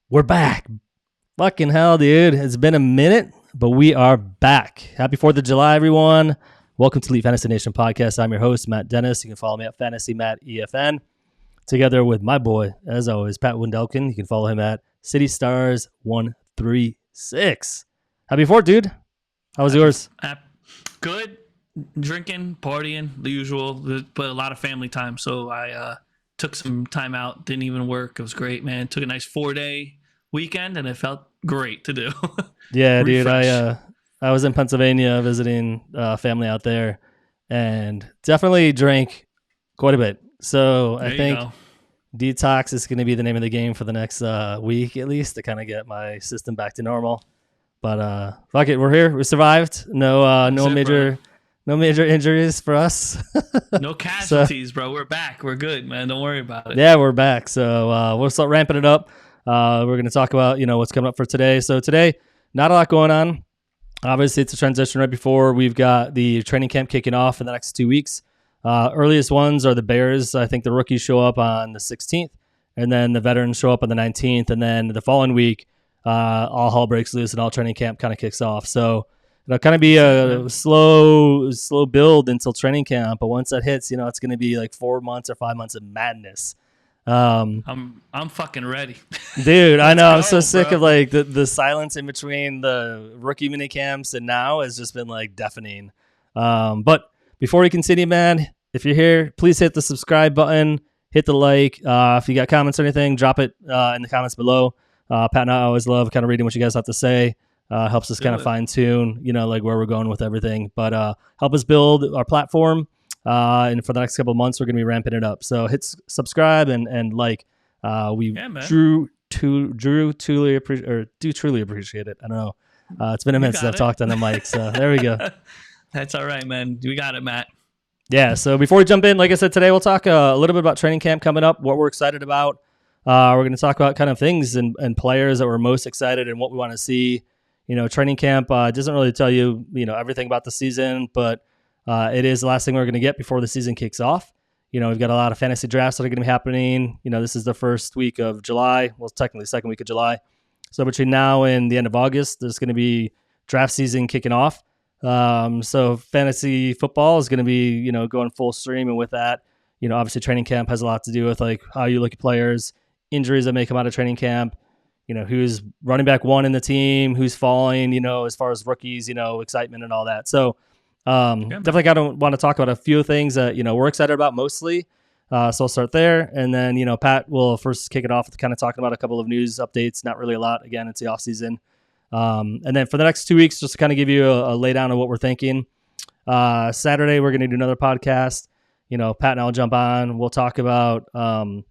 We're back. Fucking hell, dude. It's been a minute, but we are back. Happy 4th of July, everyone. Welcome to Elite Fantasy Nation Podcast. I'm your host, Matt Denis. You can follow me at FantasyMattEFN. Together with my boy, as always, Pat Wendelken. You can follow him at CityStars136. Happy 4th, dude. How was yours? Good. Drinking, partying, the usual, but a lot of family time. So I took some time out. Didn't even work. It was great, man. Took a nice 4-day weekend, and it felt great to do. Yeah, dude. I was in Pennsylvania visiting family out there, and definitely drank quite a bit. So I think detox is going to be the name of the game for the next week, at least, to kind of get my system back to normal. But fuck it, we're here. We survived. No major injuries for us. No casualties, bro. We're back. We're good, man. Don't worry about it. Yeah, we're back. So we'll start ramping it up. We're going to talk about, what's coming up for today. So today, not a lot going on. Obviously, it's a transition right before we've got the training camp kicking off in the next 2 weeks. Earliest ones are the Bears. I think the rookies show up on the 16th, and then the veterans show up on the 19th, and then the following week, all hell breaks loose and all training camp kind of kicks off. So it'll kind of be a slow build until training camp, but once that hits, it's going to be like 4 months or 5 months of madness. I'm fucking ready, dude. I know. I'm so sick of like the silence in between the rookie mini camps and now has just been like deafening. But before we continue, man, if you're here, please hit the subscribe button, hit the like. If you got comments or anything, drop it in the comments below. Pat and I always love kind of reading what you guys have to say. Helps us kind of fine tune, like where we're going with everything. But help us build our platform. And for the next couple of months, we're going to be ramping it up. So hit subscribe and like. We truly appreciate it. I don't know. It's been a minute since I've talked on the mic, so there we go. That's all right, man. We got it, Matt. Yeah. So before we jump in, like I said, today we'll talk a little bit about training camp coming up, what we're excited about. We're going to talk about kind of things and players that we're most excited and what we want to see. Training camp doesn't really tell you, everything about the season, but it is the last thing we're going to get before the season kicks off. We've got a lot of fantasy drafts that are going to be happening. This is the first week of July. Well, technically the second week of July. So between now and the end of August, there's going to be draft season kicking off. So fantasy football is going to be, going full stream. And with that, obviously training camp has a lot to do with like how you look at players, injuries that may come out of training camp, who's running back one in the team, who's falling, as far as rookies, excitement and all that. So definitely want to talk about a few things that, we're excited about mostly. So I'll start there. And then, Pat will first kick it off with kind of talking about a couple of news updates. Not really a lot. Again, it's the off season. And then for the next 2 weeks, just to kind of give you a lay down of what we're thinking. Saturday, we're going to do another podcast. Pat and I'll jump on. We'll talk about, some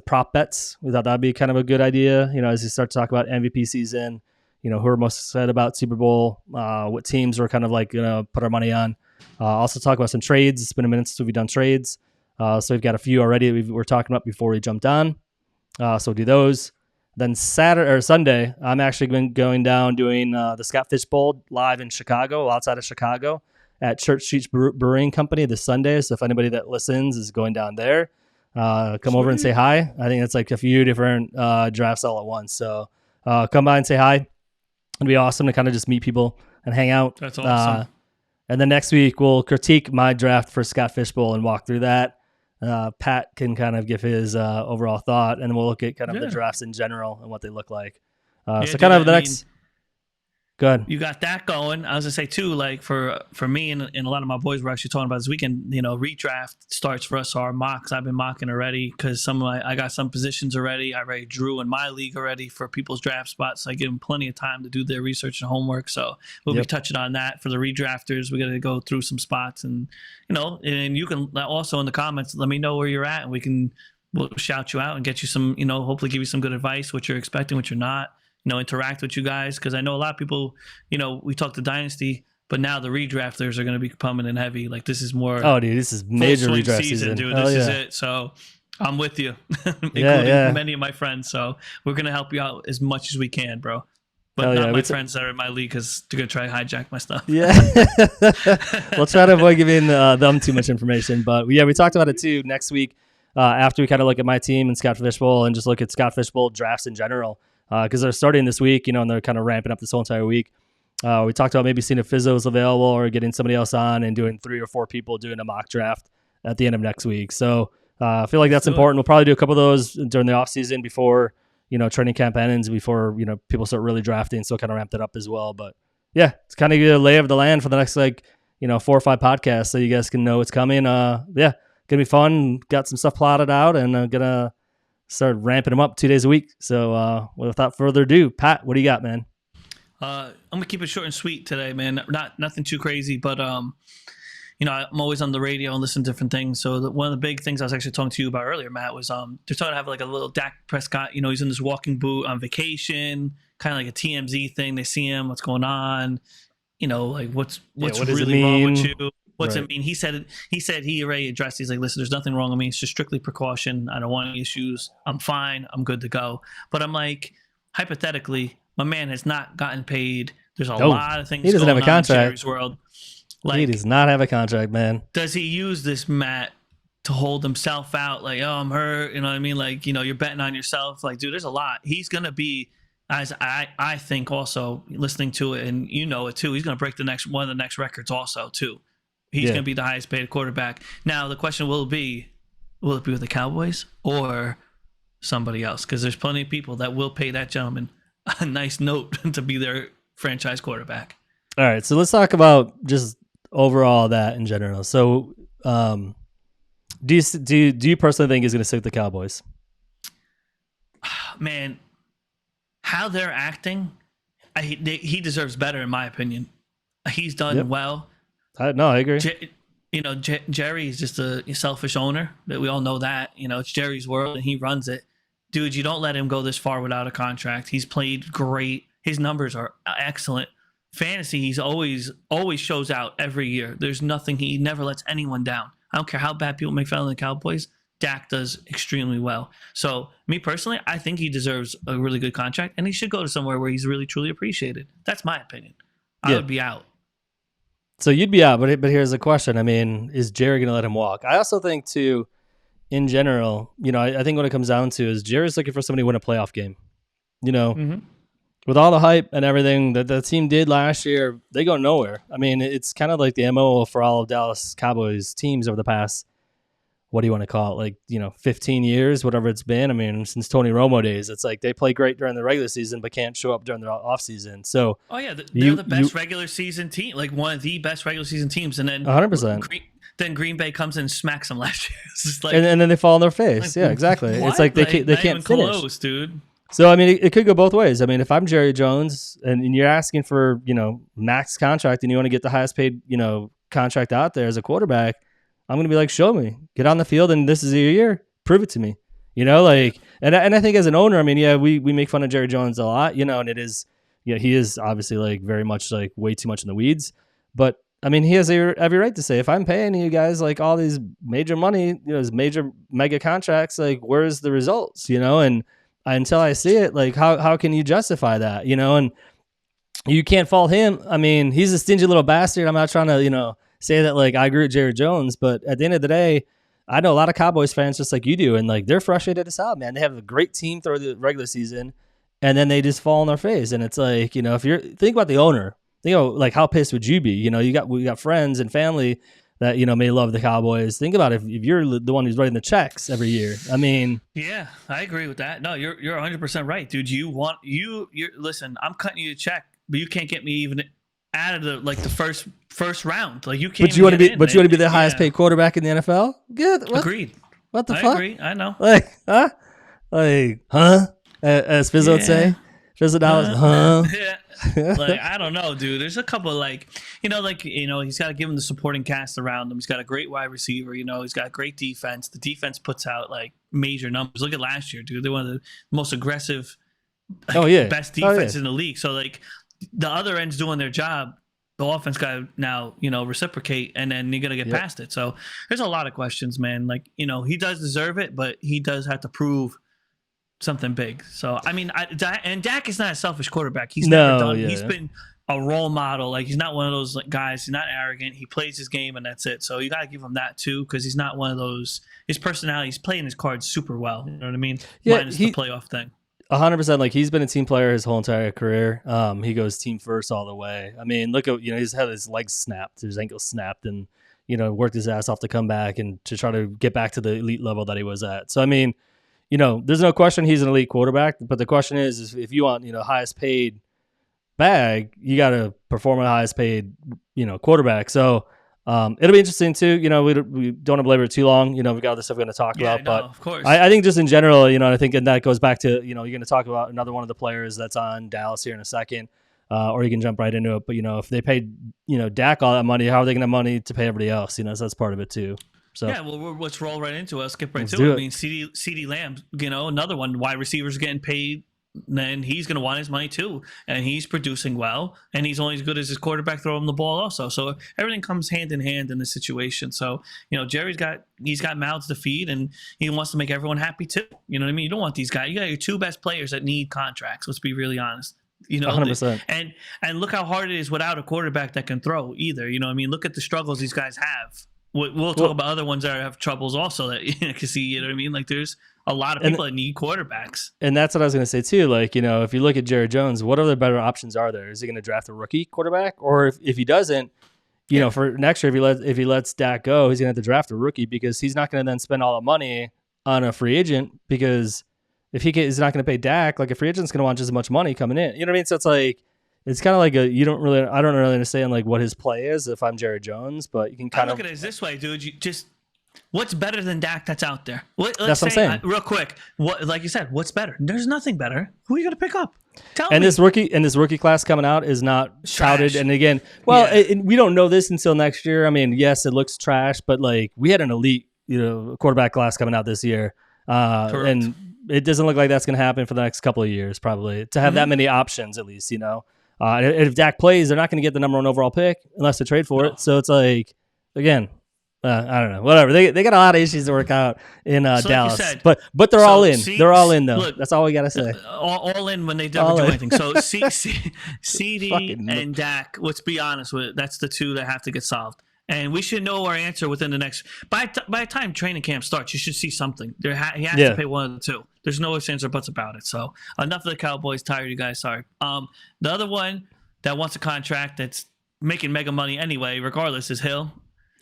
prop bets. We thought that'd be kind of a good idea, as you start to talk about MVP season. Who are most excited about Super Bowl, what teams we're kind of like put our money on. Also talk about some trades. It's been a minute since we've done trades. So we've got a few already we're talking about before we jumped on. So we'll do those. Then Sunday, I'm actually going down doing the Scott Fish Bowl live in Chicago, outside of Chicago, at Church Street Brewing Company this Sunday. So if anybody that listens is going down there, come over and say hi. I think it's like a few different drafts all at once. So come by and say hi. It'd be awesome to kind of just meet people and hang out. That's awesome. And then next week, we'll critique my draft for Scott Fish Bowl and walk through that. Pat can kind of give his overall thought, and we'll look at kind of the drafts in general and what they look like. So kind of the next... Go ahead. You got that going. I was gonna say too, like for me and a lot of my boys were actually talking about this weekend. Redraft starts for us. Our mocks, I've been mocking already because I got some positions already. I already drew in my league already for people's draft spots. So I give them plenty of time to do their research and homework. So we'll be touching on that for the redrafters. We're gonna go through some spots and and you can also in the comments let me know where you're at, and we'll shout you out and get you some hopefully give you some good advice, what you're expecting, what you're not. Interact with you guys, because I know a lot of people, we talk to Dynasty, but now the redrafters are going to be coming in heavy. Like this is more. Oh, dude, this is major redraft season, dude. This is it. So I'm with you, including many of my friends. So we're going to help you out as much as we can, bro. But not my friends that are in my league, because they're going to try to hijack my stuff. Yeah. We'll try to avoid giving them too much information. But we talked about it too next week after we kind of look at my team and Scott Fish Bowl and just look at Scott Fish Bowl drafts in general. because they're starting this week, and they're kind of ramping up this whole entire week. We talked about maybe seeing if Fizzo is available or getting somebody else on and doing 3 or 4 people doing a mock draft at the end of next week. So I feel like that's important. We'll probably do a couple of those during the offseason before, training camp ends, before, people start really drafting. So kind of ramp that up as well. But yeah, it's kind of a lay of the land for the next 4 or 5 podcasts so you guys can know what's coming. Gonna be fun. Got some stuff plotted out and gonna start ramping them up 2 days a week. So without further ado, Pat, what do you got, man? I'm gonna keep it short and sweet today, man. Nothing too crazy, but I'm always on the radio and listen to different things. So one of the big things I was actually talking to you about earlier, Matt, was they're trying to have like a little Dak Prescott. He's in this walking boot on vacation, kind of like a TMZ thing. They see him, what's going on, what's what really wrong with you. What's it mean? He said he already addressed. He's like, listen, there's nothing wrong with me. It's just strictly precaution. I don't want any issues. I'm fine. I'm good to go. But I'm like, hypothetically, my man has not gotten paid. There's a lot of things. He doesn't going have a contract. On in Jerry's world. He does not have a contract, man. Does he use this, Matt, to hold himself out? Like, oh, I'm hurt. You know what I mean? Like, you're betting on yourself. Like, dude, there's a lot. He's gonna be, as I think, also listening to it, and it too. He's gonna break one of the next records, also too. He's gonna be the highest paid quarterback. Now the question will it be with the Cowboys or somebody else? Because there's plenty of people that will pay that gentleman a nice note to be their franchise quarterback. All right, so let's talk about just overall that in general. So, do you personally think he's going to stick with the Cowboys? Man, how they're acting, he deserves better, in my opinion. He's done well. No, I agree. Jerry is just a selfish owner. That we all know that. It's Jerry's world and he runs it. Dude, you don't let him go this far without a contract. He's played great. His numbers are excellent. Fantasy, he's always shows out every year. There's nothing. He never lets anyone down. I don't care how bad people make fun of the Cowboys. Dak does extremely well. So, me personally, I think he deserves a really good contract, and he should go to somewhere where he's really, truly appreciated. That's my opinion. I would be out. So, you'd be out, but here's the question. I mean, is Jerry going to let him walk? I also think, too, in general, I think what it comes down to is Jerry's looking for somebody to win a playoff game. With all the hype and everything that the team did last year, they go nowhere. I mean, it's kind of like the MO for all of Dallas Cowboys teams over the past, what do you want to call it? 15 years, whatever it's been. I mean, since Tony Romo days, it's like they play great during the regular season, but can't show up during the off season. So, they're the best regular season team, like one of the best regular season teams. And then 100%. Then Green Bay comes in and smacks them last year. It's just like, and then they fall on their face. Yeah, exactly. What? It's like they can't even finish. Close, dude. So, I mean, it could go both ways. I mean, if I'm Jerry Jones and you're asking for, max contract and you want to get the highest paid, contract out there as a quarterback, I'm going to be like, show me. Get on the field and this is your year. Prove it to me. And I think as an owner, I mean, we make fun of Jerry Jones a lot, and it is, he is obviously very much way too much in the weeds. But, I mean, he has every right to say, if I'm paying you guys all these major money, these major mega contracts, where's the results, and until I see it, how can you justify that, and you can't fault him. I mean, he's a stingy little bastard. I'm not trying to, say that I agree with Jerry Jones, but at the end of the day, I know a lot of Cowboys fans just like you do, and they're frustrated as hell, man. They have a great team through the regular season, and then they just fall on their face, and it's if you're think about the owner, how pissed would you be? We got friends and family that, may love the Cowboys. Think about if you're the one who's writing the checks every year. I mean... Yeah, I agree with that. No, you're 100% right, dude. Listen, I'm cutting you a check, but you can't get me even out of the first round. You can't But you want to be the highest paid quarterback in the NFL? Good. Agreed. What the fuck? I agree. I know. Huh? As Fizzo would say. Fizzo Dallas, huh? Yeah. I don't know, dude. There's a couple he's got to give him the supporting cast around him. He's got a great wide receiver. He's got a great defense. The defense puts out major numbers. Look at last year, dude. They're one of the most aggressive, best defense in the league. So the other end's doing their job. The offense got to now, reciprocate, and then you're gonna get past it. So there's a lot of questions, man. He does deserve it, but he does have to prove something big. So I mean, and Dak is not a selfish quarterback. He's never done. Yeah. He's been a role model. He's not one of those guys. He's not arrogant. He plays his game and that's it. So you got to give him that too, because he's not one of those. His personality, he's playing his cards super well. You know what I mean? Yeah, minus the playoff thing. 100%. Like he's been a team player his whole entire career. He goes team first all the way. I mean, look at he's had his legs snapped, his ankle snapped, and worked his ass off to come back and to try to get back to the elite level that he was at. So I mean, there's no question he's an elite quarterback. But the question is if you want highest paid bag, you got to perform at highest paid quarterback. So it'll be interesting too. We don't want to belabor it too long. We got other stuff we're going to talk about. But of course. I think just in general, I think and that goes back to you're going to talk about another one of the players that's on Dallas here in a second, or you can jump right into it. But if they paid Dak all that money, how are they going to have money to pay everybody else? So that's part of it too. So yeah, well, let's roll right into it. Let's skip right Let's to do it. it. I mean, CeeDee Lamb, another one. Wide receivers getting paid. Then he's going to want his money too, and he's producing well, and he's only as good as his quarterback throwing the ball also. So everything comes hand in hand in this situation. So Jerry's got mouths to feed, and he wants to make everyone happy too. You know what I mean? You don't want these guys. You got your two best players that need contracts. Let's be really honest. 100%. And look how hard it is without a quarterback that can throw either. I mean, look at the struggles these guys have. We'll talk about other ones that have troubles also that you can see. You know what I mean? Like there's a lot of people that need quarterbacks. And that's what I was going to say too. Like, if you look at Jared Jones, what other better options are there? Is he going to draft a rookie quarterback? Or if he doesn't, for next year, if he lets Dak go, he's going to have to draft a rookie because he's not going to then spend all the money on a free agent because if he's not going to pay Dak, like a free agent's going to want just as much money coming in. You know what I mean? So it's like, it's kind of like I don't really understand like what his play is if I'm Jared Jones, but you can kind of look at it this way, dude. What's better than Dak that's out there? That's what I'm saying. Real quick, like you said, what's better? There's nothing better. Who are you going to pick up? Tell me. This rookie class coming out is not touted. And again, we don't know this until next year. I mean, yes, it looks trash, but like we had an elite, quarterback class coming out this year, and it doesn't look like that's going to happen for the next couple of years, probably to have that many options at least. If Dak plays, they're not going to get the number 1 overall pick unless they trade for it. So it's like, again. I don't know. Whatever. They got a lot of issues to work out in Dallas, like said, but they're all in. They're all in though. Look, that's all we got to say. All in when they never do anything. So CeeDee and Dak. Let's be honest with it. That's the two that have to get solved, and we should know our answer within the next. By the time training camp starts, you should see something. He has to pay one of the two. There's no ifs, ands, or buts about it. So enough of the Cowboys. Tired, you guys. Sorry. The other one that wants a contract that's making mega money anyway, regardless, is Hill.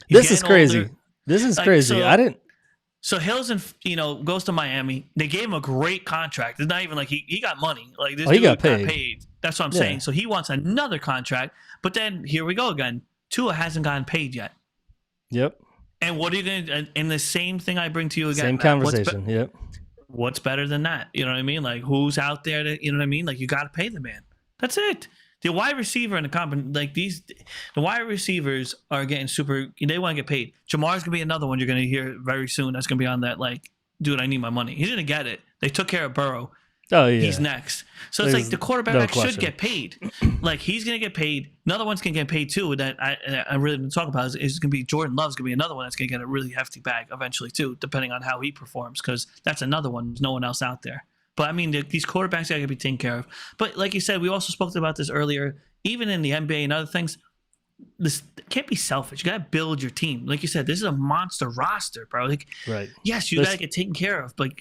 This is crazy. Older. This is crazy. So Hill's goes to Miami. They gave him a great contract. It's not even like he got money. Like this dude got paid. That's what I'm saying. So he wants another contract. But then here we go again. Tua hasn't gotten paid yet. Yep. And what are you going to? And the same thing I bring to you again. Same conversation. Yep. What's better than that? You know what I mean? Like who's out there? You know what I mean? Like you got to pay the man. That's it. The wide receiver in the wide receivers are getting super. They want to get paid. Jamar's gonna be another one you're gonna hear very soon. That's gonna be on that. Like, dude, I need my money. He's gonna get it. They took care of Burrow. Oh yeah, he's next. So it's like the quarterback should get paid. Like he's gonna get paid. Another one's gonna get paid too. That I really didn't talk about is gonna be Jordan Love's gonna be another one that's gonna get a really hefty bag eventually too, depending on how he performs. Because that's another one. There's no one else out there. But I mean, these quarterbacks got to be taken care of. But like you said, we also spoke about this earlier. Even in the NBA and other things, this can't be selfish. You got to build your team. Like you said, this is a monster roster, bro. Like, right? Yes, you got to get taken care of. But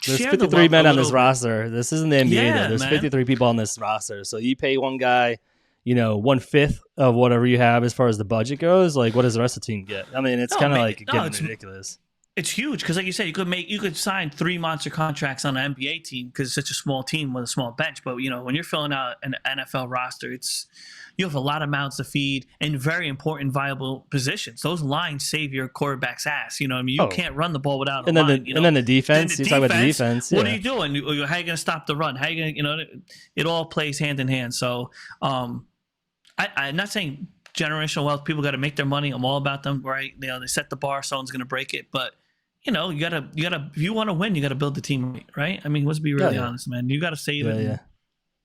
there's 53 men on this roster. This isn't the NBA though. There's 53 people on this roster. So you pay one guy, 1/5 of whatever you have as far as the budget goes. Like, what does the rest of the team get? I mean, it's kind of getting ridiculous. It's huge because, like you said, you could sign 3 monster contracts on an NBA team because it's such a small team with a small bench. But when you're filling out an NFL roster, you have a lot of mouths to feed and very important, viable positions. Those lines save your quarterback's ass. You know, what I mean, you can't run the ball without a line. And then the defense. You talk about the defense. What are you doing? How are you going to stop the run? How are you going to? It all plays hand in hand. So, I'm not saying generational wealth. People got to make their money. I'm all about them, right? They set the bar. Someone's going to break it, but. You gotta. If you want to win, you gotta build the team, right? I mean, let's be really honest, man. You gotta save it. Yeah.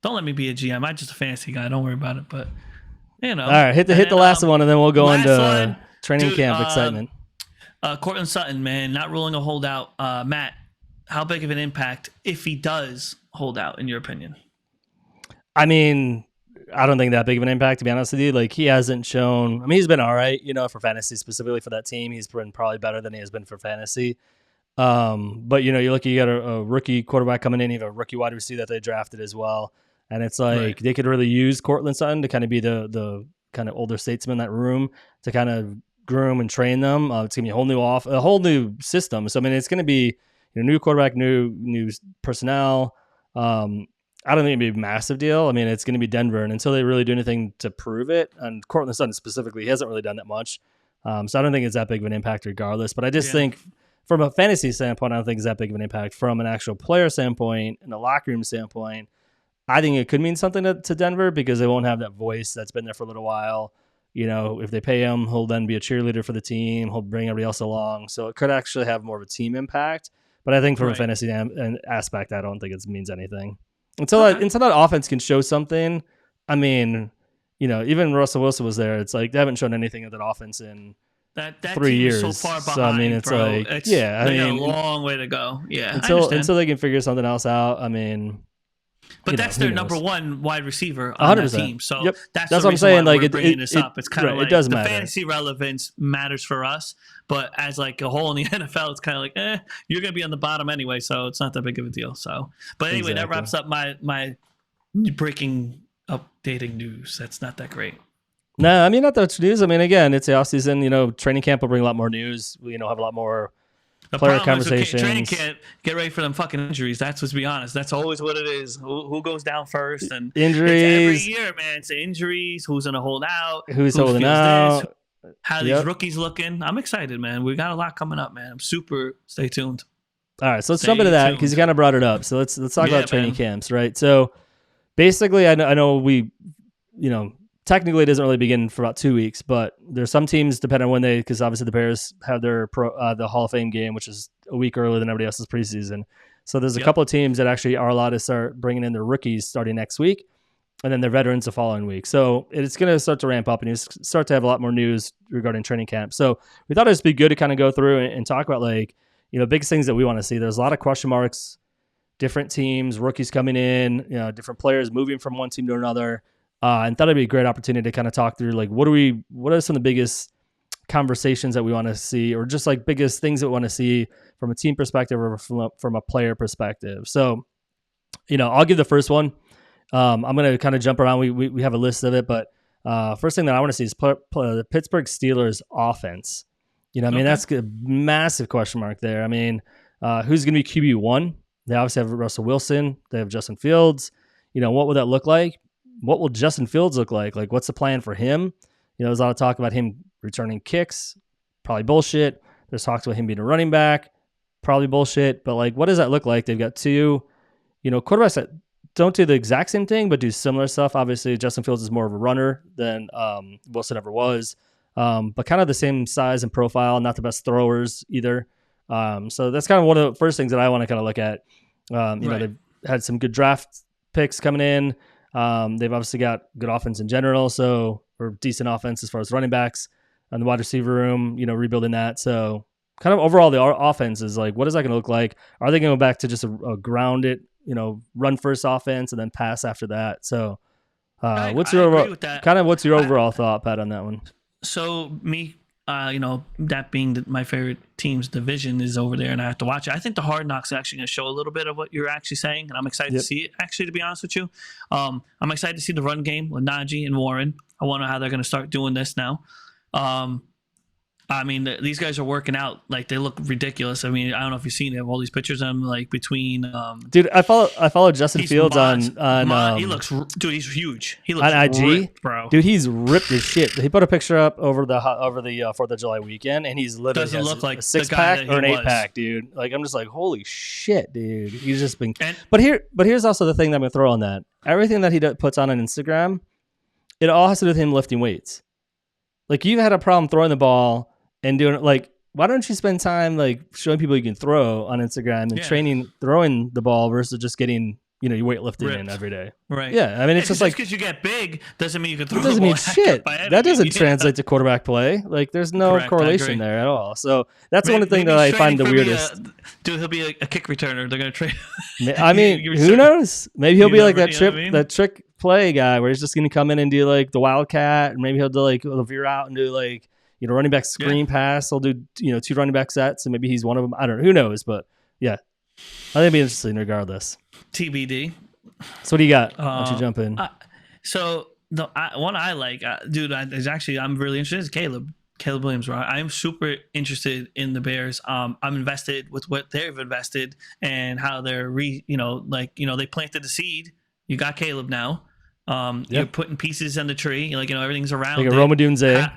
Don't let me be a GM. I'm just a fantasy guy. Don't worry about it. But All right, hit the last one, and then we'll go into training camp excitement. Courtland Sutton, man, not ruling a holdout. Matt, how big of an impact if he does hold out, in your opinion? I mean, I don't think that big of an impact, to be honest with you. Like, he hasn't shown. I mean, he's been all right, for fantasy, specifically for that team. He's been probably better than he has been for fantasy. But you got a rookie quarterback coming in, you have a rookie wide receiver that they drafted as well. And it's like they could really use Courtland Sutton to kind of be the kind of older statesman in that room to kind of groom and train them. It's gonna be a whole new system. So I mean, it's gonna be new quarterback, new personnel. I don't think it'd be a massive deal. I mean, it's gonna be Denver, and until they really do anything to prove it, and Courtland Sutton specifically, he hasn't really done that much. So I don't think it's that big of an impact regardless. But I just think from a fantasy standpoint, I don't think it's that big of an impact. From an actual player standpoint and a locker room standpoint, I think it could mean something to Denver because they won't have that voice that's been there for a little while. If they pay him, he'll then be a cheerleader for the team. He'll bring everybody else along. So it could actually have more of a team impact. But I think from a fantasy aspect, I don't think it means anything. Until that offense can show something, I mean, even Russell Wilson was there. It's like they haven't shown anything of that offense in that 3 years. So far behind, so I mean, it's bro. like, they got a long way to go. Yeah, until they can figure something else out. I mean, but that's their number one wide receiver on 100%. That team. So that's what I'm saying. Like, bringing this up. It's kind of like it does the matter. Fantasy relevance matters for us, but as like a whole in the NFL, it's kind of like, you're going to be on the bottom anyway, so it's not that big of a deal. So, but anyway, that wraps up my breaking, updating news. That's not that great. No, I mean, not that much news. I mean, again, it's the offseason. Training camp will bring a lot more news. We, have a lot more player conversations. Training camp, get ready for them fucking injuries. That's, let's be honest. That's always what it is. Who goes down first? And injuries. Every year, man. It's injuries. Who's going to hold out? Who's holding out? How these rookies looking? I'm excited, man. We got a lot coming up, man. I'm super. Stay tuned. All right, so let's jump into that because you kind of brought it up. So let's talk about training camps, right? So basically, I know we, technically it doesn't really begin for about 2 weeks, but there's some teams depending on when because obviously the Bears have their the Hall of Fame game, which is a week earlier than everybody else's preseason. So there's a couple of teams that actually are allowed to start bringing in their rookies starting next week, and then their veterans the following week. So it's going to start to ramp up, and you start to have a lot more news regarding training camp. So we thought it'd be good to kind of go through and talk about biggest things that we want to see. There's a lot of question marks, different teams, rookies coming in, different players moving from one team to another. And thought it'd be a great opportunity to kind of talk through what are some of the biggest conversations that we want to see, or just biggest things that we want to see from a team perspective or from a player perspective. So, I'll give the first one. I'm going to kind of jump around. We have a list of it, but first thing that I want to see is the Pittsburgh Steelers offense. I mean, that's a massive question mark there. I mean, who's going to be QB1? They obviously have Russell Wilson. They have Justin Fields. What would that look like? What will Justin Fields look like? What's the plan for him? There's a lot of talk about him returning kicks. Probably bullshit. There's talks about him being a running back. Probably bullshit. But, what does that look like? They've got two, quarterbacks that don't do the exact same thing, but do similar stuff. Obviously, Justin Fields is more of a runner than Wilson ever was. But kind of the same size and profile, not the best throwers either. So that's kind of one of the first things that I want to kind of look at. They've had some good draft picks coming in. They've obviously got good offense in general, or decent offense as far as running backs and the wide receiver room, rebuilding that. So kind of overall, the offense is what is that going to look like? Are they going to go back to just a grounded, run first offense and then pass after that? So what's your overall thought, Pat, on that one? So that being my favorite team's division is over there and I have to watch it. I think the Hard Knocks are actually going to show a little bit of what you're actually saying, and I'm excited to see it, actually, to be honest with you. I'm excited to see the run game with Najee and Warren. I wonder how they're going to start doing this now. I mean, these guys are working out. They look ridiculous. I mean, I don't know if you've seen it, all these pictures of them, between. Dude, I follow Justin Fields on. He looks, dude. He's huge. He looks on IG, ripped, bro. Dude, he's ripped as shit. He put a picture up over the 4th of July weekend, and he's literally doesn't look like a 6-pack or an 8-pack, dude. I'm just holy shit, dude. He's just been. But here's also the thing that I'm gonna throw on that. Everything that he puts on Instagram, it all has to do with him lifting weights. You've had a problem throwing the ball. And doing why don't you spend time showing people you can throw on Instagram and training throwing the ball versus just getting your weightlifting in every day? Right. Yeah. I mean, it's just because you get big doesn't mean you can throw. It doesn't the ball mean shit. That doesn't translate to quarterback play. There's no correlation there at all. So that's one thing that I find the weirdest. Dude, he'll be a kick returner. They're gonna trade. I mean, who knows? Maybe he'll be that trick play guy where he's just gonna come in and do the wildcat, and maybe he'll do he'll veer out and do running back screen pass. He'll do, 2 running back sets, and maybe he's one of them. I don't know. Who knows? But yeah, I think it'd be interesting regardless. TBD. So what do you got? Why don't you jump in? So the one I like, dude, is actually I'm really interested is Caleb Williams. Right, I'm super interested in the Bears. I'm invested with what they've invested and how they're they planted the seed. You got Caleb now. You're putting pieces in the tree, everything's around. Like a Roma Dunze.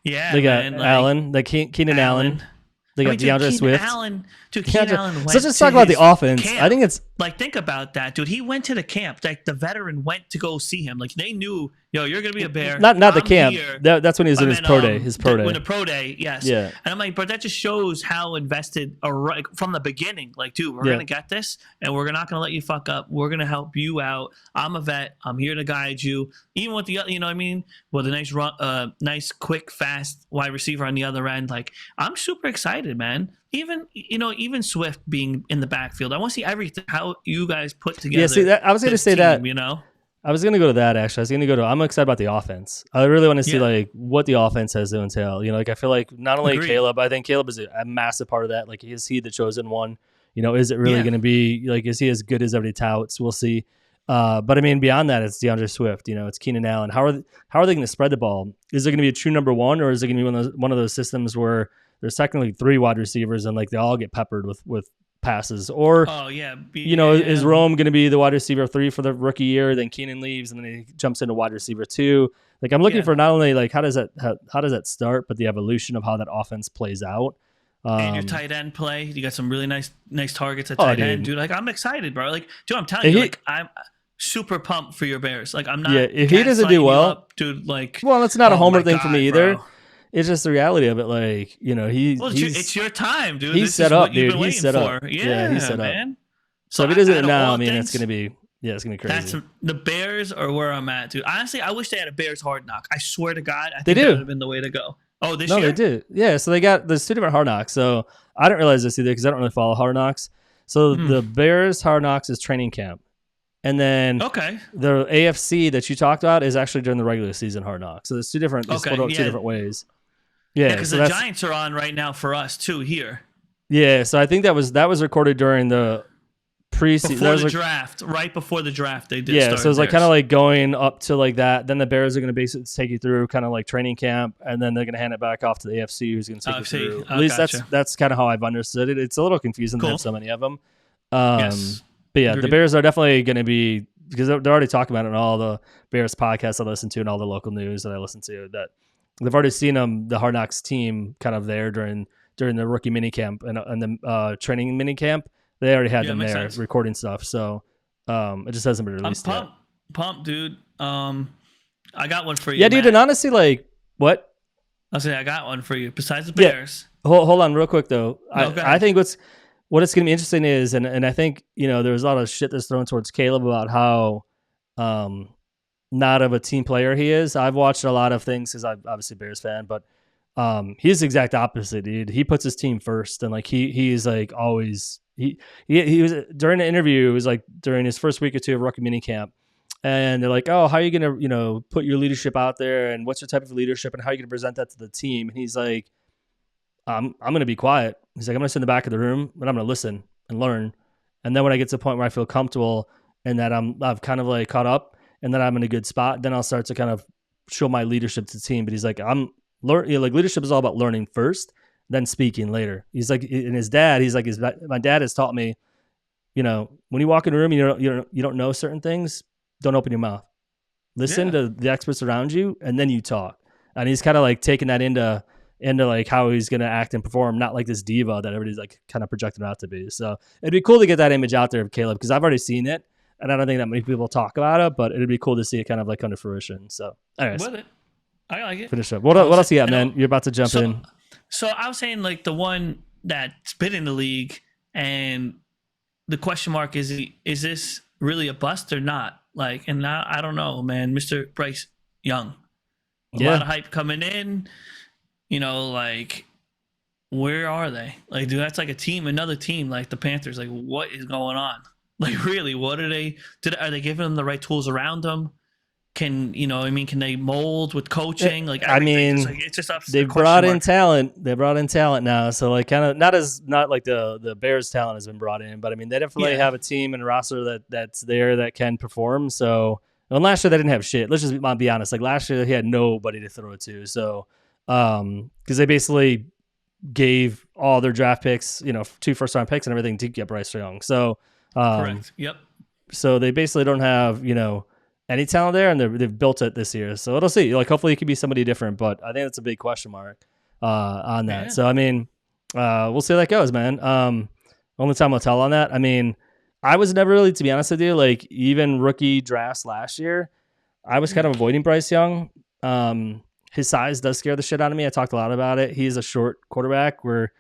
Yeah, they got Allen, like Keenan Allen. They got DeAndre Swift. Keenan Allen went so let's just talk about the offense. Camp. I think it's think about that, dude. He went to the camp. Like the veteran went to go see him. Like they knew, you're gonna be a Bear. Not the camp. That's when he was in his pro day. His pro day. When the pro day, yes. Yeah. And I'm like, but that just shows how invested from the beginning. Like, dude, we're gonna get this, and we're not gonna let you fuck up. We're gonna help you out. I'm a vet. I'm here to guide you. Even with the, you know what I mean? With a nice run, nice, quick, fast wide receiver on the other end. Like, I'm super excited, man. Even Swift being in the backfield, I want to see everything. How you guys put together. Yeah, see, I was going to say team, that. I was going to go to that actually. I was going to go to. I'm excited about the offense. I really want to see like what the offense has to entail. I feel like not only Caleb, I think Caleb is a massive part of that. Like, is he the chosen one? Is it really going to be like? Is he as good as everybody touts? We'll see. But I mean, beyond that, it's DeAndre Swift. It's Keenan Allen. How are they going to spread the ball? Is it going to be a true number one, or is it going to be one of those systems where there's technically 3 wide receivers and like they all get peppered with passes? Or is Rome going to be the wide receiver 3 for the rookie year? Then Keenan leaves and then he jumps into wide receiver 2. Like, I'm looking for not only like how does that start, but the evolution of how that offense plays out. And your tight end play, you got some really nice targets at tight end, dude. Like, I'm excited, bro. Like, dude, I'm telling you, I'm super pumped for your Bears. Like, I'm not. Yeah, if he doesn't do well, dude. Like, well, it's not a homer thing for me either. Bro. It's just the reality of it. Like, it's your time, dude. He's set up, dude. He's set up. Yeah, he's set up, man. So if he doesn't now, it's gonna be crazy. The Bears are where I'm at, dude. Honestly, I wish they had a Bears Hard Knock. I swear to God, I think that would have been the way to go. Oh, this year? No, they did. Yeah, so there's 2 different Hard Knocks. So I didn't realize this either because I don't really follow Hard Knocks. So the Bears Hard Knocks is training camp. And then the AFC that you talked about is actually during the regular season Hard Knocks. So there's 2 different, split up 2 different ways. Yeah, because the Giants are on right now for us too here. Yeah, so I think that was recorded during the preseason. Before the draft, right before the draft, they did. Yeah, so it was like kind of like going up to like that. Then the Bears are going to basically take you through kind of like training camp, and then they're going to hand it back off to the AFC, who's going to take you through. At least that's kind of how I've understood it. It's a little confusing to have so many of them. Yes. But yeah, the Bears are definitely going to be, because they're already talking about it in all the Bears podcasts I listen to and all the local news that I listen to, that they've already seen the Hard Knocks team kind of there during the rookie minicamp and the training minicamp. They already had them there recording stuff. So it just hasn't been released yet. Pumped, dude. I got one for you. Yeah, dude. And honestly, like, what? I'll say I got one for you. Besides the Bears. Hold on real quick, though. I think what it's going to be interesting is, and I think, there was a lot of shit that's thrown towards Caleb about how not of a team player he is. I've watched a lot of things because I'm obviously a Bears fan, but he's the exact opposite, dude. He puts his team first, and like he's like always he was during the interview. It was like during his first week or 2 of rookie minicamp, and they're like, "Oh, how are you gonna put your leadership out there, and what's your type of leadership, and how are you gonna present that to the team?" And he's like, I'm going to be quiet. He's like, I'm going to sit in the back of the room, but I'm going to listen and learn. And then when I get to the point where I feel comfortable and that I've kind of like caught up and that I'm in a good spot, then I'll start to kind of show my leadership to the team. But he's like, leadership is all about learning first, then speaking later. He's like, and his dad, he's like, my dad has taught me, when you walk in a room, you don't know certain things, don't open your mouth. Listen to the experts around you, and then you talk. And he's kind of like taking that into like how he's going to act and perform, not like this diva that everybody's like kind of projecting out to be. So it'd be cool to get that image out there of Caleb, because I've already seen it and I don't think that many people talk about it, but it'd be cool to see it kind of like come to fruition. So anyways, with it. I like it. Finish up. What else you got, man? You're about to jump in. So I was saying, like, the one that's been in the league, and the question mark is this really a bust or not? Like, and now I don't know, man. Mr. Bryce Young, a lot of hype coming in. Like, where are they? Like, dude, that's like another team, like the Panthers. Like, what is going on? Like, really, what are they? Are they giving them the right tools around them? can can they mold with coaching? Like I everything, mean, it's just up to they the question brought in mark. talent. They brought in talent now, so like kind of not like the Bears talent has been brought in, but I mean they definitely Yeah. have a team and a roster that's there that can perform. So and last year they didn't have shit. Let's just be honest. Like last year he had nobody to throw it to. So because they basically gave all their draft picks, 2 first-round picks and everything to get Bryce Young. So Correct. Yep. so they basically don't have any talent there, and they've built it this year. So it'll see. Like hopefully it could be somebody different, but I think that's a big question mark on that. Yeah. So I mean, we'll see how that goes, man. Only time will tell on that. I mean, I was never really, to be honest with you, like even rookie drafts last year, I was kind of avoiding Bryce Young. His size does scare the shit out of me. I talked a lot about it. He's a short quarterback where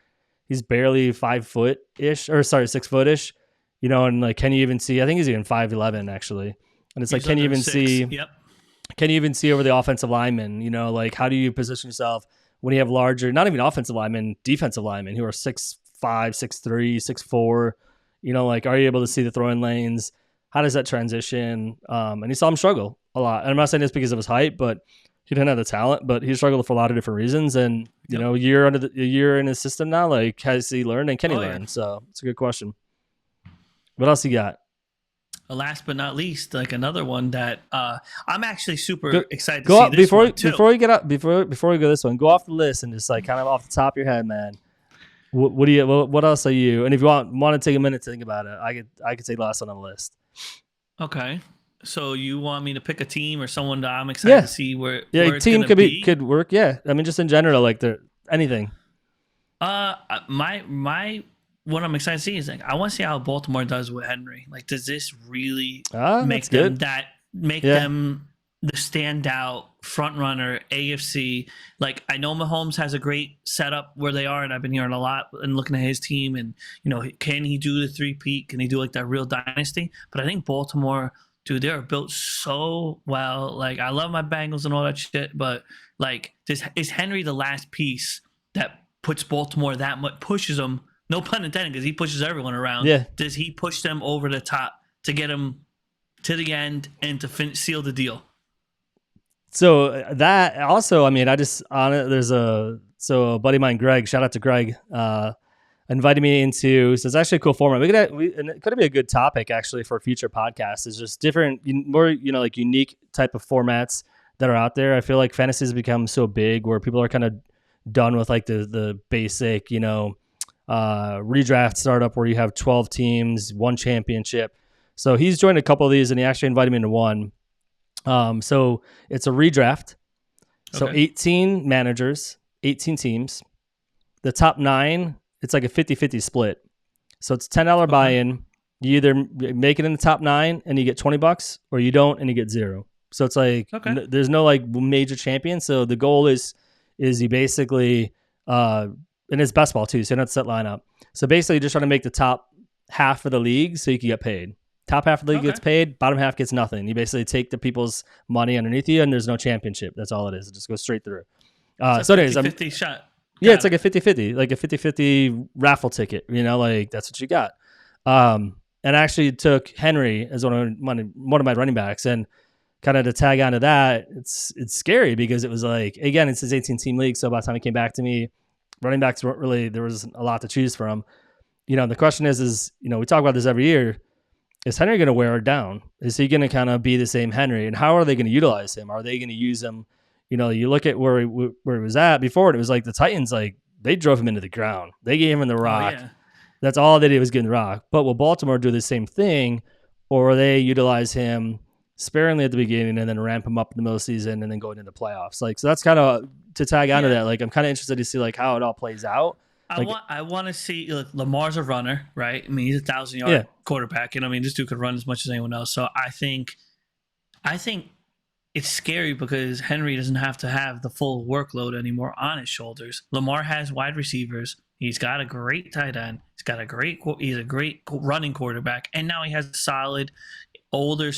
he's barely 5 foot ish, or sorry, 6 foot ish. And like, can you even see? I think he's even 5'11" actually. And it's like, can you even see? Yep. Can you even see over the offensive linemen? Like how do you position yourself when you have larger, not even offensive linemen, defensive linemen who are 6'5", 6'3", 6'4"? Like are you able to see the throwing lanes? How does that transition? And you saw him struggle a lot. And I'm not saying this because of his height, but he didn't have the talent. But he struggled for a lot of different reasons. And a year in his system now, like has he learned and can he learn? Yeah. So it's a good question. What else you got? Last but not least, like another one that I'm actually super excited to go see off, this before one too. before we get up before we go this one, go off the list and just like kind of off the top of your head, man. What else are you? And if you want to take a minute to think about it, I could take last one on the list. Okay, so you want me to pick a team or someone that I'm excited to see where it's team could could work. Yeah, I mean just in general, like anything. My what I'm excited to see is like I want to see how Baltimore does with Henry. Like, does this really make them them the standout front runner AFC? Like, I know Mahomes has a great setup where they are, and I've been hearing a lot and looking at his team. And can he do the 3-peat? Can he do like that real dynasty? But I think Baltimore, dude, they are built so well. Like, I love my Bengals and all that shit, but like, is Henry the last piece that puts Baltimore that much, pushes them? No pun intended, because he pushes everyone around. Yeah. Does he push them over the top to get them to the end and to seal the deal? So that also, I mean, there's a buddy of mine, Greg, shout out to Greg, invited me into, so it's actually a cool format. And it could be a good topic actually for future podcasts. Is just different, more, like unique type of formats that are out there. I feel like fantasy has become so big where people are kind of done with like the basic, redraft startup where you have 12 teams, 1 championship. So he's joined a couple of these and he actually invited me into one. So it's a redraft. So 18 managers, 18 teams. The top 9, it's like a 50-50 split. So it's $10 buy-in. You either make it in the top 9 and you get $20, or you don't and you get 0. So it's like there's no like major champion. So the goal is you basically and it's best ball too, so you don't have to set lineup. So basically you're just trying to make the top half of the league so you can get paid. Top half of the league gets paid, bottom half gets nothing. You basically take the people's money underneath you and there's no championship. That's all it is. It just goes straight through. So anyways, 50 shot. Yeah, it's like a 50-50, like a 50-50 raffle ticket, like that's what you got. And I actually took Henry as one of my running backs, and kind of to tag onto that, it's scary because it was like, again, it's his 18-team league. So by the time he came back to me, running backs weren't really, there was a lot to choose from. The question is, we talk about this every year. Is Henry going to wear it down? Is he going to kind of be the same Henry? And how are they going to utilize him? Are they going to use him? You look at where he was at before, it was like the Titans, like they drove him into the ground. They gave him the rock. Oh, yeah. That's all they did was get the rock. But will Baltimore do the same thing, or they utilize him sparingly at the beginning and then ramp him up in the middle of the season and then go into the playoffs? Like, so that's kind of to tag onto that. Like, I'm kind of interested to see like how it all plays out. Like, I want to see, look, Lamar's a runner, right? I mean, he's a 1,000-yard quarterback. This dude could run as much as anyone else. So I think it's scary because Henry doesn't have to have the full workload anymore on his shoulders. Lamar has wide receivers. He's got a great tight end. He's a great running quarterback. And now he has a solid, older,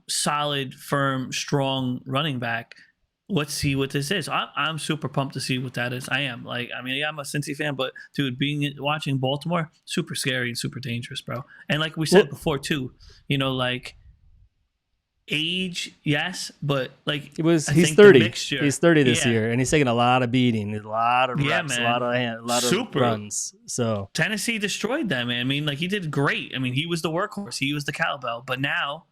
solid, firm, strong running back. Let's see what this is. I'm super pumped to see what that is. I am. Like, I mean, I'm a Cincy fan, but dude, watching Baltimore, super scary and super dangerous, bro. And like we said before too, like age, yes, but like he's 30. He's 30 this year, and he's taking a lot of beating, a lot of reps, man. a lot of runs. So Tennessee destroyed them. I mean, like he did great. I mean, he was the workhorse, he was the cowbell, but now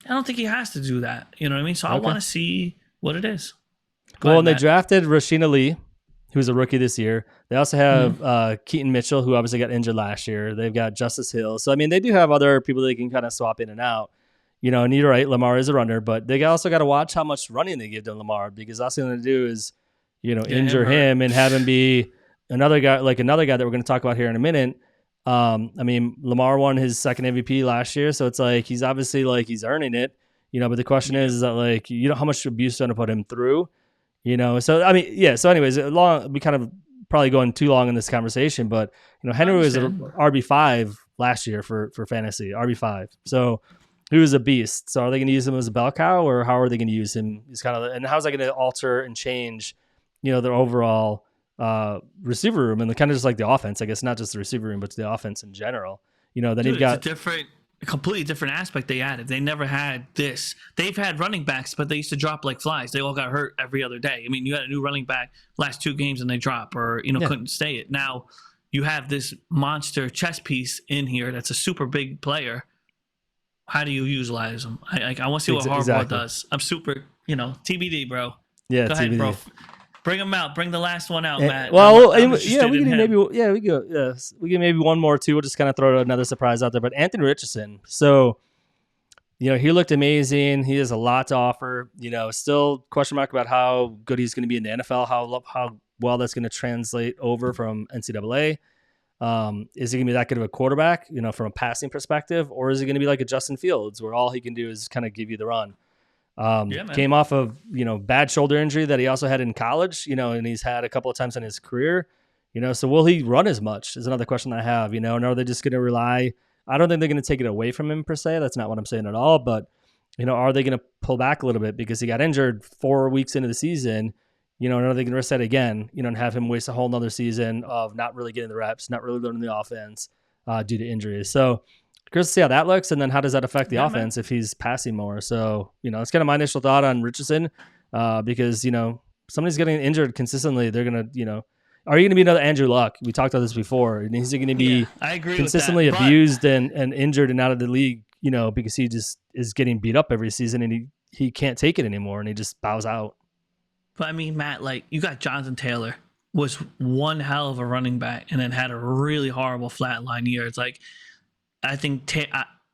I don't think he has to do that. You know what I mean? So I want to see what it is. And they drafted Rashina Lee, who's a rookie this year. They also have Keaton Mitchell, who obviously got injured last year. They've got Justice Hill. So I mean, they do have other people they can kind of swap in and out. You know, and you're right, Lamar is a runner, but they also got to watch how much running they give to Lamar, because that's what they're going to do is, injure him and have him be another guy that we're going to talk about here in a minute. I mean, Lamar won his second MVP last year, so it's like he's obviously like he's earning it, but the question is that like, how much abuse are going to put him through, So I mean, yeah. So anyways, we kind of probably going too long in this conversation, but Henry was an RB5 last year for fantasy, RB5. So he was a beast. So are they going to use him as a bell cow, or how are they going to use him? He's and how's that going to alter and change, their overall receiver room, and kind of just like the offense, I guess, not just the receiver room, but the offense in general. Then you've got a completely different aspect they added. They never had this. They've had running backs, but they used to drop like flies. They all got hurt every other day. I mean, you had a new running back last 2 games and they drop, or couldn't stay it. Now you have this monster chess piece in here that's a super big player. How do you utilize them? I want to see what Harbaugh does. I'm super, TBD, bro. Yeah, go TBD. ahead, bro. Bring them out. Bring the last one out, Matt. We can maybe one more too. We'll just kind of throw another surprise out there. But Anthony Richardson, so he looked amazing. He has a lot to offer. Still question mark about how good he's going to be in the NFL. How well that's going to translate over from NCAA. Is he going to be that good of a quarterback, from a passing perspective, or is he going to be like a Justin Fields, where all he can do is kind of give you the run? Came off of, bad shoulder injury that he also had in college, and he's had a couple of times in his career, so will he run as much is another question I have, and are they just going to rely? I don't think they're going to take it away from him per se. That's not what I'm saying at all. But, are they going to pull back a little bit because he got injured 4 weeks into the season? And are they going to risk that again, and have him waste a whole nother season of not really getting the reps, not really learning the offense due to injuries. So curious to see how that looks, and then how does that affect the offense if he's passing more? So, it's kind of my initial thought on Richardson because, somebody's getting injured consistently. They're going to, are you going to be another Andrew Luck? We talked about this before. And he's going to be consistently abused and injured and out of the league, because he just is getting beat up every season and he can't take it anymore and he just bows out. But I mean, Matt, like you got Jonathan Taylor was one hell of a running back and then had a really horrible flatline year. It's like, I think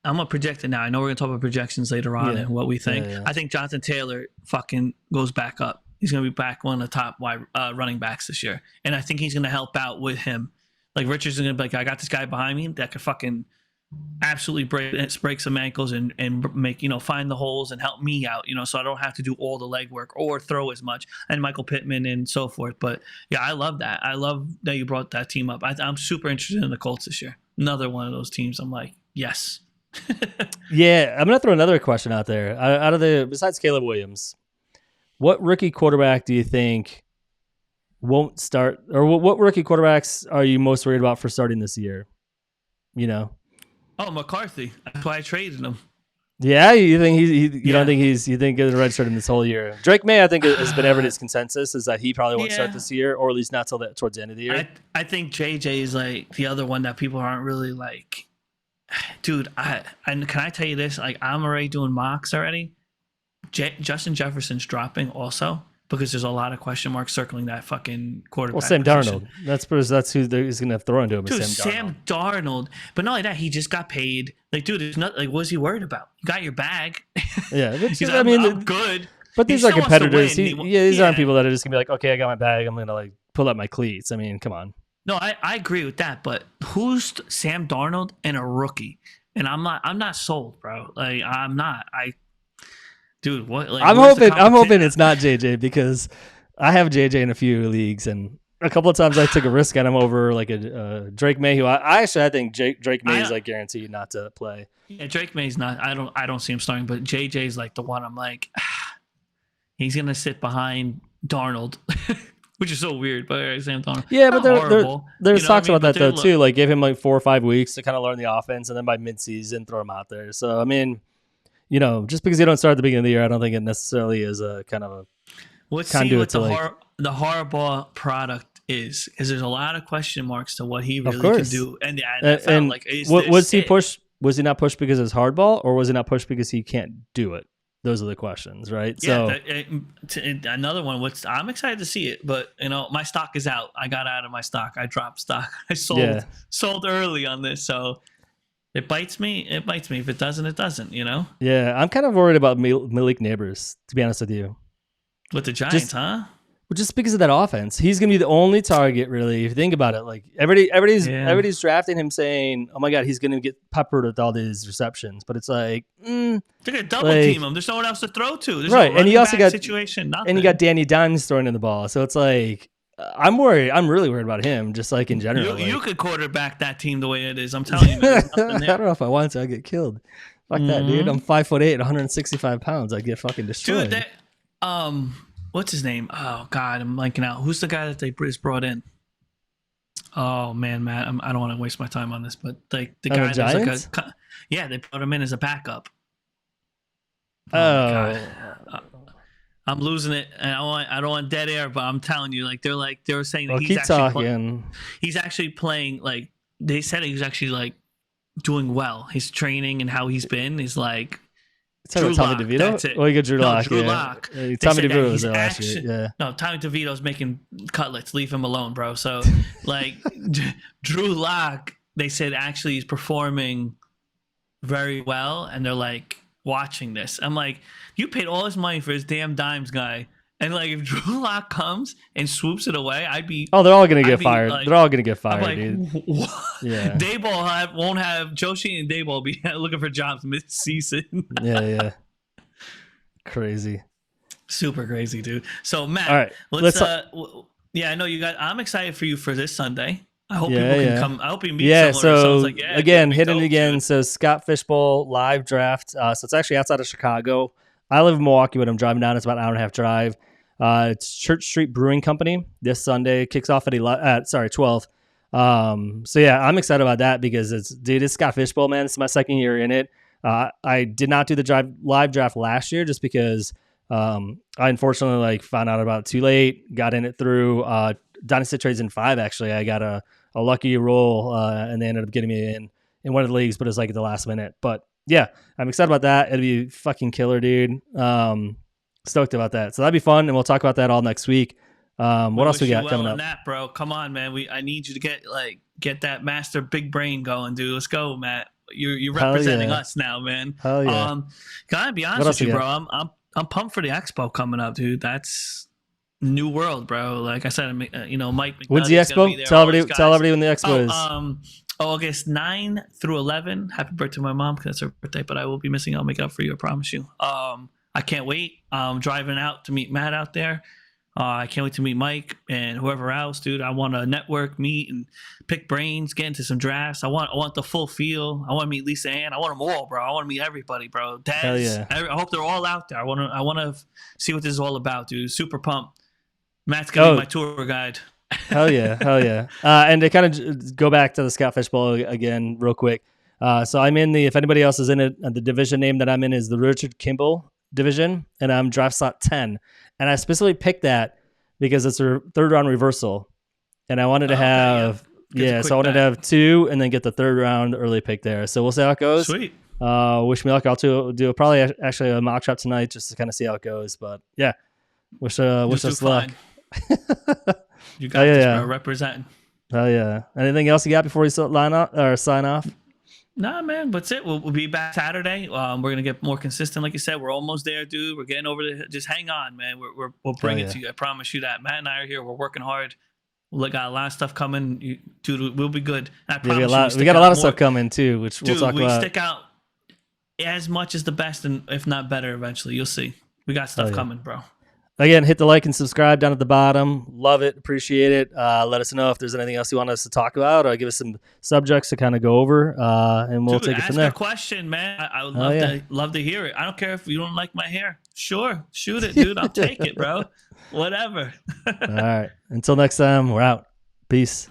I'm going to project it now. I know we're going to talk about projections later on and what we think. Yeah. I think Jonathan Taylor fucking goes back up. He's going to be back one of the top wide running backs this year. And I think he's going to help out with him. Like Richardson's going to be like, I got this guy behind me that could fucking absolutely break some ankles and make, find the holes and help me out, so I don't have to do all the legwork or throw as much, and Michael Pittman and so forth. But yeah, I love that. I love that you brought that team up. I'm super interested in the Colts this year. Another one of those teams. I'm like, yes. Yeah. I'm going to throw another question out there. Besides Caleb Williams, what rookie quarterback do you think won't start, or what rookie quarterbacks are you most worried about for starting this year? Oh, McCarthy. That's why I traded him. Yeah, you think you don't think you think he's redshirting this whole year? Drake May, I think, has been everybody's consensus is that he probably won't start this year, or at least not till towards the end of the year. I think JJ is like the other one that people aren't really like. Dude, can I tell you this? Like, I'm already doing mocks already. Justin Jefferson's dropping also, because there's a lot of question marks circling that fucking quarterback. Well, Sam position. Darnold. That's who he's going to throw into him. Dude, Sam Darnold. But not only that, he just got paid. Like, dude, there's not like, what is he worried about? You got your bag. Yeah, I'm good. But these are competitors. These aren't people that are just going to be like, okay, I got my bag. I'm going to like pull out my cleats. I mean, come on. No, I agree with that. But who's Sam Darnold and a rookie? And I'm not sold, bro. Like, I'm not. Dude, what? Like, I'm hoping it's not JJ, because I have JJ in a few leagues, and a couple of times I took a risk at him over like a Drake May, who I think Drake May is like guaranteed not to play. Yeah, Drake May's not. I don't see him starting, but JJ's like the one. I'm like, he's gonna sit behind Darnold, which is so weird. But Sam Darnold, yeah, but there's talks about that though too. Like, give him like 4 or 5 weeks to kind of learn the offense, and then by midseason throw him out there. So I mean, just because you don't start at the beginning of the year, I don't think it necessarily is a kind of a Let's see conduit what to the Harbaugh product is, because there's a lot of question marks to what he really can do. And the NFL, and like, was he pushed? Was he not pushed because it's hardball, or was he not pushed because he can't do it? Those are the questions, right? Yeah. Another one. I'm excited to see it, but my stock is out. I got out of my stock. I dropped stock. I sold early on this, so it bites me. It bites me. If it doesn't, it doesn't. Yeah, I'm kind of worried about Malik Nabers, to be honest with you. With the Giants, huh? Just because of that offense, he's going to be the only target, really. If you think about it, like everybody's drafting him, saying, "Oh my God, he's going to get peppered with all these receptions." But it's like, they're going to double team him. There's no one else to throw to. There's right, no and you also got situation. Nothing. And you got Danny Dimes throwing in the ball, so it's like I'm worried. I'm really worried about him, just like in general. You could quarterback that team the way it is. I'm telling you, man, I don't know if I want to. I get killed. Fuck that, dude. I'm 5'8", 165 pounds. I get fucking destroyed. Dude, what's his name? Oh God, I'm blanking out. Who's the guy that they just brought in? Oh man, Matt, I don't want to waste my time on this, but like the guy that's like they brought him in as a backup. Oh, I'm losing it, and I don't want dead air, but I'm telling you, like they were saying that he's actually playing. Like they said, he was actually like doing well. His training and how he's been is like. Tommy DeVito? That's it. Oh, you got Drew Lock. Drew Lock. Tommy DeVito was there last year. Yeah. No, Tommy DeVito's making cutlets. Leave him alone, bro. So, like, Drew Lock, they said actually he's performing very well, and they're like watching this. I'm like, you paid all this money for this damn Dimes guy, and like if Drew Lock comes and swoops it away, I'd be. Oh, they're all gonna get fired. Like, they're all gonna get fired, like, dude. What? Yeah. Daboll won't have Joshi and Daboll be looking for jobs mid-season. Yeah. Crazy. Super crazy, dude. So Matt, all right, let's I know you got. I'm excited for you for this Sunday. I hope people can come. I hope you meet someone. So like, again, hitting it again. Dude. So Scott Fishbowl live draft. So it's actually outside of Chicago. I live in Milwaukee, but I'm driving down. It's about an hour and a half drive. It's Church Street Brewing Company this Sunday. Kicks off at 12. So yeah, I'm excited about that because it's Scott Fishbowl, man. It's my second year in it. I did not do the live draft last year just because I unfortunately found out about it too late. Got in it through Dynasty Trades in 5. Actually, I got a lucky roll and they ended up getting me in one of the leagues, but it was like at the last minute. But yeah, I'm excited about that. It'll be fucking killer, dude. Stoked about that. So that'd be fun, and we'll talk about that all next week. What else we got coming up? That, bro. Come on, man. I need you to get that master big brain going, dude. Let's go, Matt. You're representing us now, man. Hell yeah. Gotta be honest with you, bro. I'm pumped for the expo coming up, dude. That's new world, bro. Like I said, Mike McNulty. When's the expo? Tell everybody when the expo is. August 9 through 11. Happy birthday to my mom because that's her birthday, but I will be missing. I'll make it up for you. I promise you. I can't wait. I'm driving out to meet Matt out there. I can't wait to meet Mike and whoever else, dude. I want to network, meet, and pick brains, get into some drafts. I want the full feel. I want to meet Lisa Ann. I want them all, bro. I want to meet everybody, bro. Hell yeah. I hope they're all out there. I want to see what this is all about, dude. Super pumped. Matt's gonna be my tour guide. Hell yeah. And to kind of go back to the Scott Fishbowl again real quick. So I'm in if anybody else is in it, the division name that I'm in is the Richard Kimball division, and I'm draft slot 10. And I specifically picked that because it's a third round reversal. And I wanted to have, so I wanted to have 2 and then get the third round early pick there. So we'll see how it goes. Sweet. Wish me luck. I'll do probably actually a mock draft tonight just to kind of see how it goes. But yeah, wish us luck. You got this, bro. Representing. Oh yeah. Anything else you got before we sign off? Nah, man. That's it. We'll be back Saturday. We're gonna get more consistent, like you said. We're almost there, dude. We're getting over just hang on, man. We'll bring it to you. I promise you that. Matt and I are here. We're working hard. We got a lot of stuff coming, dude. We'll be good. I promise we got a lot of stuff coming too, which we'll talk about. We stick out as much as the best, and if not better, eventually. You'll see. We got stuff coming, bro. Again, hit the like and subscribe down at the bottom. Love it. Appreciate it. Let us know if there's anything else you want us to talk about or give us some subjects to kind of go over, and we'll take it from there. Ask a question, man. I would love to hear it. I don't care if you don't like my hair. Sure. Shoot it, dude. I'll take it, bro. Whatever. All right. Until next time, we're out. Peace.